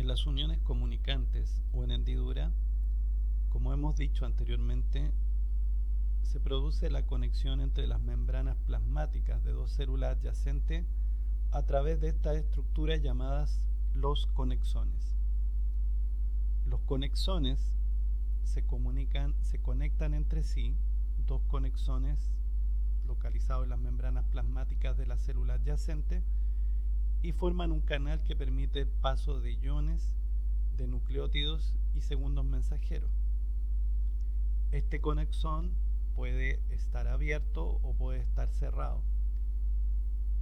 En las uniones comunicantes o en hendidura, como hemos dicho anteriormente, se produce la conexión entre las membranas plasmáticas de dos células adyacentes a través de estas estructuras llamadas los conexones. Los conexones se conectan entre sí, dos conexones localizados en las membranas plasmáticas de la célula adyacente, y forman un canal que permite el paso de iones, de nucleótidos y segundos mensajeros. Este conexón puede estar abierto o puede estar cerrado.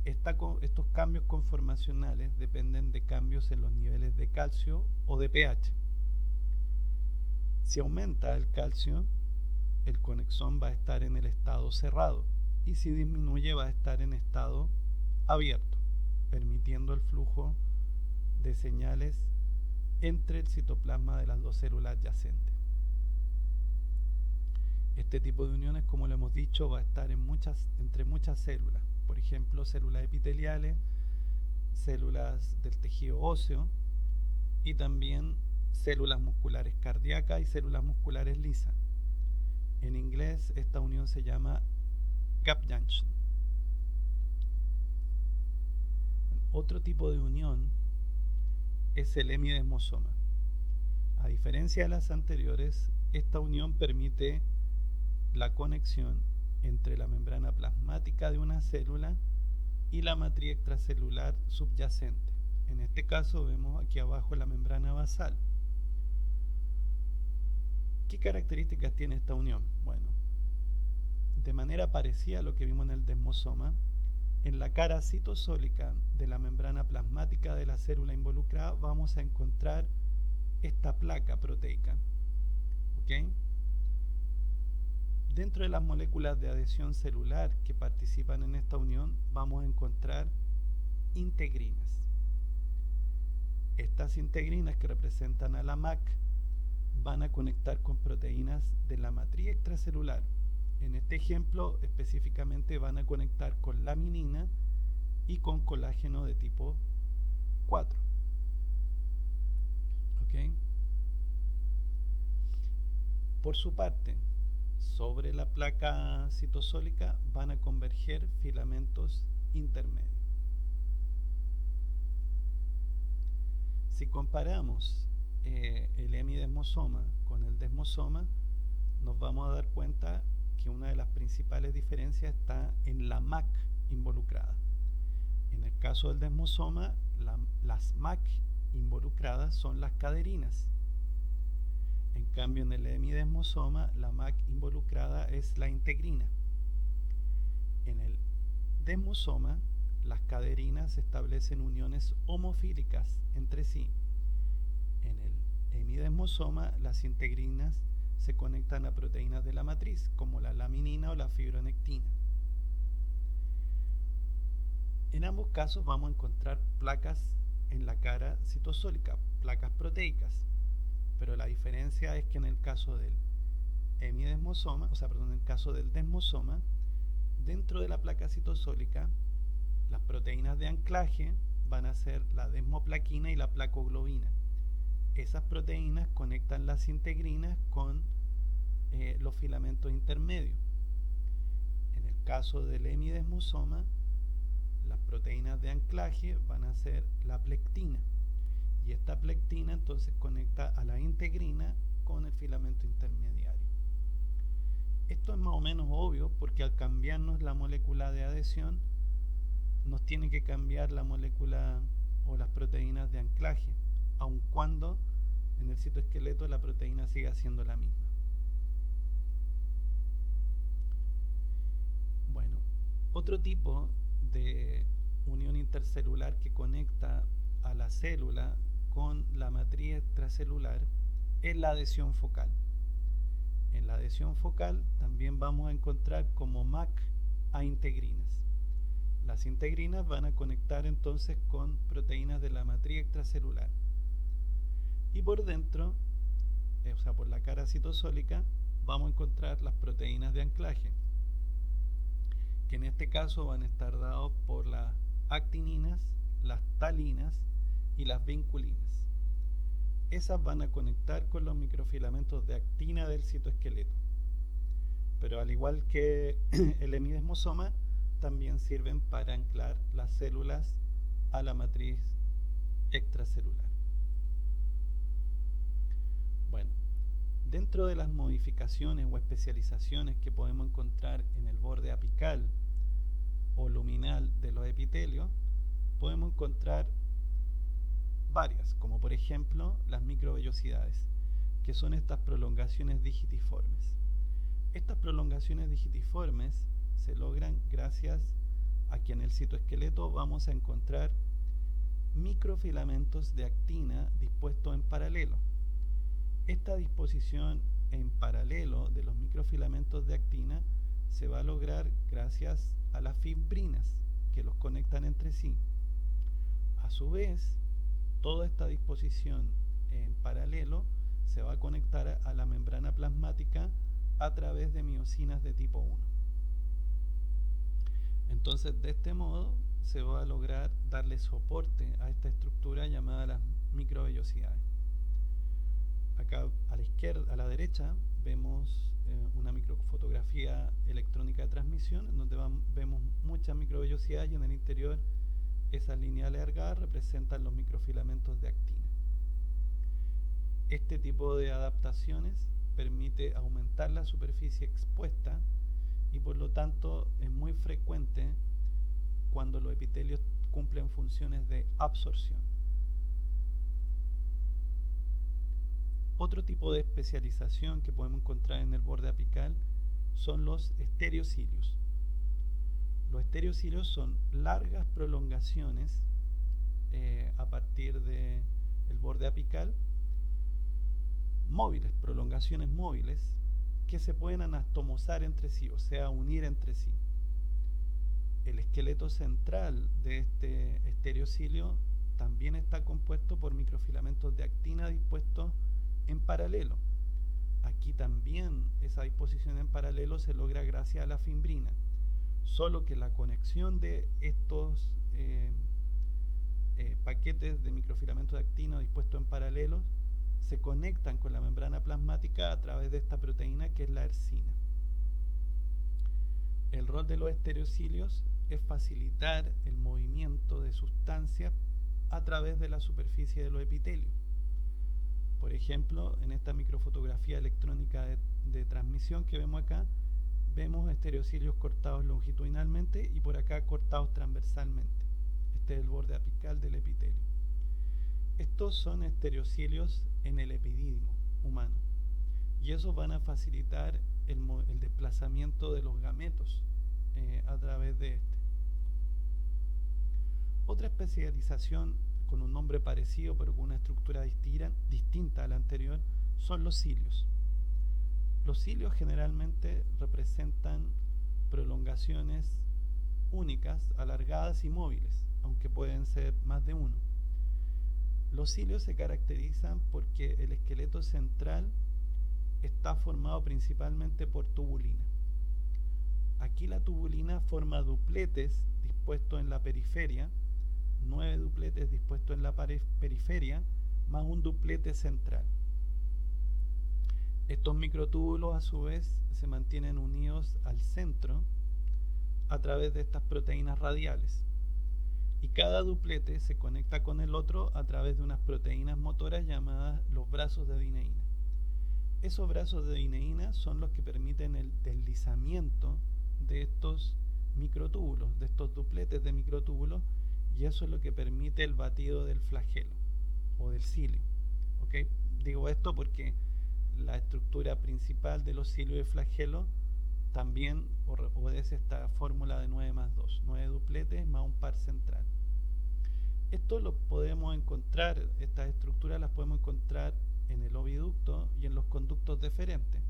Estos cambios conformacionales dependen de cambios en los niveles de calcio o de pH. Si aumenta el calcio, el conexón va a estar en el estado cerrado, y si disminuye va a estar en estado abierto, permitiendo el flujo de señales entre el citoplasma de las dos células adyacentes. Este tipo de uniones, como lo hemos dicho, va a estar entre muchas células, por ejemplo, células epiteliales, células del tejido óseo y también células musculares cardíacas y células musculares lisas. En inglés esta unión se llama gap junction. Otro tipo de unión es el hemidesmosoma. A diferencia de las anteriores, esta unión permite la conexión entre la membrana plasmática de una célula y la matriz extracelular subyacente. En este caso vemos aquí abajo la membrana basal. ¿Qué características tiene esta unión? Bueno, de manera parecida a lo que vimos en el desmosoma, en la cara citosólica de la membrana plasmática de la célula involucrada vamos a encontrar esta placa proteica. ¿Ok? Dentro de las moléculas de adhesión celular que participan en esta unión vamos a encontrar integrinas. Estas integrinas, que representan a la MAC, van a conectar con proteínas de la matriz extracelular. En este ejemplo específicamente van a conectar con laminina y con colágeno de tipo 4. ¿Ok? Por su parte, sobre la placa citosólica van a converger filamentos intermedios. Si comparamos el hemidesmosoma con el desmosoma, nos vamos a dar cuenta que una de las principales diferencias está en la MAC involucrada. En el caso del desmosoma, las MAC involucradas son las caderinas. En cambio, en el hemidesmosoma, la MAC involucrada es la integrina. En el desmosoma, las caderinas establecen uniones homofílicas entre sí. En el hemidesmosoma, las integrinas se conectan a proteínas de la matriz, como la laminina o la fibronectina. En ambos casos vamos a encontrar placas en la cara citosólica, placas proteicas, pero la diferencia es que en el caso del hemidesmosoma, en el caso del desmosoma, dentro de la placa citosólica, las proteínas de anclaje van a ser la desmoplaquina y la placoglobina. Esas proteínas conectan las integrinas con los filamentos intermedios. En el caso del hemidesmosoma, las proteínas de anclaje van a ser la plectina, y esta plectina entonces conecta a la integrina con el filamento intermediario. Esto es más o menos obvio porque al cambiarnos la molécula de adhesión nos tiene que cambiar la molécula o las proteínas de anclaje, aun cuando en el citoesqueleto la proteína siga siendo la misma. Bueno, otro tipo de unión intercelular que conecta a la célula con la matriz extracelular es la adhesión focal. En la adhesión focal también vamos a encontrar como MAC a integrinas. Las integrinas van a conectar entonces con proteínas de la matriz extracelular. Y por dentro, por la cara citosólica, vamos a encontrar las proteínas de anclaje, que en este caso van a estar dados por las actininas, las talinas y las vinculinas. esas van a conectar con los microfilamentos de actina del citoesqueleto. Pero al igual que el hemidesmosoma, también sirven para anclar las células a la matriz extracelular. Bueno, dentro de las modificaciones o especializaciones que podemos encontrar en el borde apical o luminal de los epitelios, podemos encontrar varias, como por ejemplo las microvellosidades, que son estas prolongaciones digitiformes. Estas prolongaciones digitiformes se logran gracias a que en el citoesqueleto vamos a encontrar microfilamentos de actina dispuestos en paralelo. Esta disposición en paralelo de los microfilamentos de actina se va a lograr gracias a las fibrinas que los conectan entre sí. A su vez, toda esta disposición en paralelo se va a conectar a la membrana plasmática a través de miosinas de tipo 1. Entonces, de este modo se va a lograr darle soporte a esta estructura llamada las microvellosidades. Acá a la izquierda, a la derecha, vemos una microfotografía electrónica de transmisión en donde vemos muchas microvellosidades y en el interior esas líneas alargadas representan los microfilamentos de actina. Este tipo de adaptaciones permite aumentar la superficie expuesta y por lo tanto es muy frecuente cuando los epitelios cumplen funciones de absorción. Otro tipo de especialización que podemos encontrar en el borde apical son los estereocilios. Los estereocilios son largas prolongaciones a partir del borde apical, móviles, prolongaciones móviles, que se pueden anastomosar entre sí, o sea, unir entre sí. El esqueleto central de este estereocilio también está compuesto por microfilamentos de actina dispuestos en paralelo. Aquí también esa disposición en paralelo se logra gracias a la fimbrina, solo que la conexión de estos paquetes de microfilamentos de actina dispuestos en paralelo se conectan con la membrana plasmática a través de esta proteína que es la ersina. El rol de los estereocilios es facilitar el movimiento de sustancias a través de la superficie de los epitelios. Por ejemplo, en esta microfotografía electrónica de transmisión que vemos acá, vemos estereocilios cortados longitudinalmente y por acá cortados transversalmente. Este es el borde apical del epitelio. Estos son estereocilios en el epidídimo humano y esos van a facilitar el desplazamiento de los gametos a través de este. Otra especialización con un nombre parecido pero con una estructura distinta a la anterior son los cilios. Los cilios generalmente representan prolongaciones únicas, alargadas y móviles, aunque pueden ser más de uno. Los cilios se caracterizan porque el esqueleto central está formado principalmente por tubulina. Aquí la tubulina forma dupletes dispuestos en la periferia, 9 dupletes dispuestos en la periferia, más un duplete central. Estos microtúbulos a su vez se mantienen unidos al centro a través de estas proteínas radiales. Y cada duplete se conecta con el otro a través de unas proteínas motoras llamadas los brazos de dineína. Esos brazos de dineína son los que permiten el deslizamiento de estos microtúbulos, de estos dupletes de microtúbulos, y eso es lo que permite el batido del flagelo o del cilio. ¿Okay? Digo esto porque la estructura principal de los cilios de flagelo también obedece esta fórmula de 9 más 2, 9 dupletes más un par central. Esto lo podemos encontrar, estas estructuras las podemos encontrar en el oviducto y en los conductos deferentes,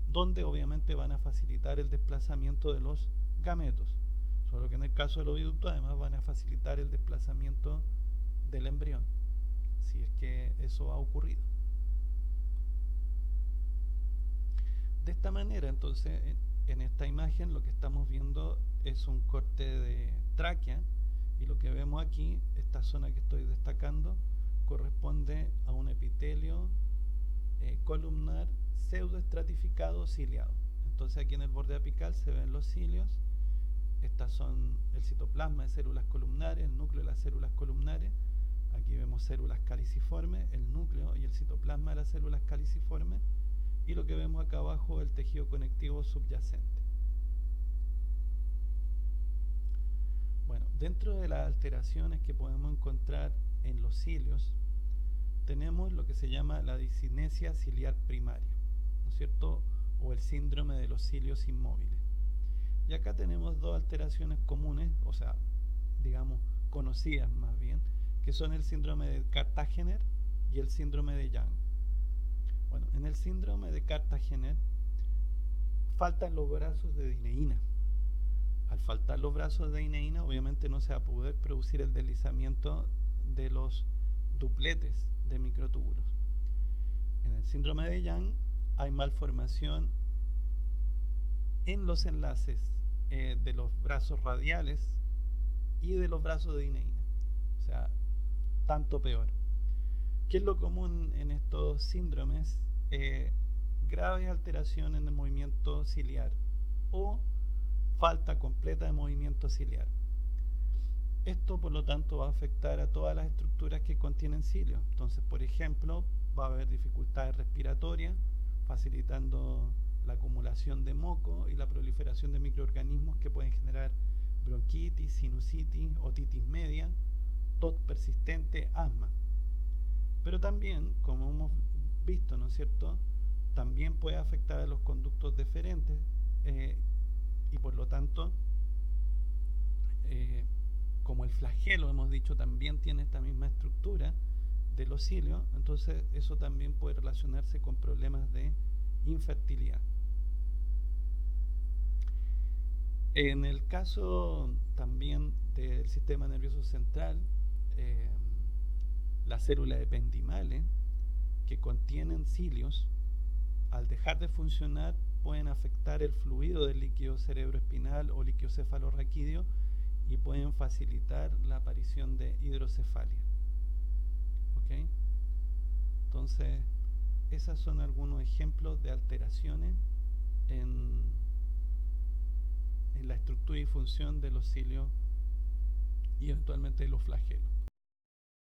donde obviamente van a facilitar el desplazamiento de los gametos, solo que en el caso del oviducto además van a facilitar el desplazamiento del embrión, si es que eso ha ocurrido. De esta manera, entonces, en esta imagen lo que estamos viendo es un corte de tráquea y lo que vemos aquí, esta zona que estoy destacando, corresponde a un epitelio columnar pseudoestratificado ciliado. Entonces aquí en el borde apical se ven los cilios. Estas son el citoplasma de células columnares, el núcleo de las células columnares. Aquí vemos células caliciformes, el núcleo y el citoplasma de las células caliciformes. Y lo que vemos acá abajo, el tejido conectivo subyacente. Bueno, dentro de las alteraciones que podemos encontrar en los cilios, tenemos lo que se llama la discinesia ciliar primaria, ¿no es cierto? O el síndrome de los cilios inmóviles. Y acá tenemos dos alteraciones comunes, o sea, digamos, conocidas más bien, que son el síndrome de Cartagener y el síndrome de Young. Bueno, en el síndrome de Cartagener faltan los brazos de dineína. Al faltar los brazos de dineína, obviamente no se va a poder producir el deslizamiento de los dupletes de microtúbulos. En el síndrome de Young hay malformación en los enlaces de los brazos radiales y de los brazos de dineína. O sea, tanto peor. ¿Qué es lo común en estos síndromes? Graves alteraciones en el movimiento ciliar o falta completa de movimiento ciliar. Esto, por lo tanto, va a afectar a todas las estructuras que contienen cilios. Entonces, por ejemplo, va a haber dificultades respiratorias, facilitando la acumulación de moco y la proliferación de microorganismos que pueden generar bronquitis, sinusitis, otitis media, tos persistente, asma. Pero también, como hemos visto, ¿no es cierto?, también puede afectar a los conductos deferentes y por lo tanto, como el flagelo, hemos dicho, también tiene esta misma estructura de los cilios, entonces eso también puede relacionarse con problemas de infertilidad. En el caso también del sistema nervioso central, las células ependimales que contienen cilios, al dejar de funcionar, pueden afectar el fluido del líquido cerebroespinal o líquido cefalorraquídeo y pueden facilitar la aparición de hidrocefalia. ¿Ok? Entonces, esos son algunos ejemplos de alteraciones en la estructura y función de los cilios y eventualmente de los flagelos.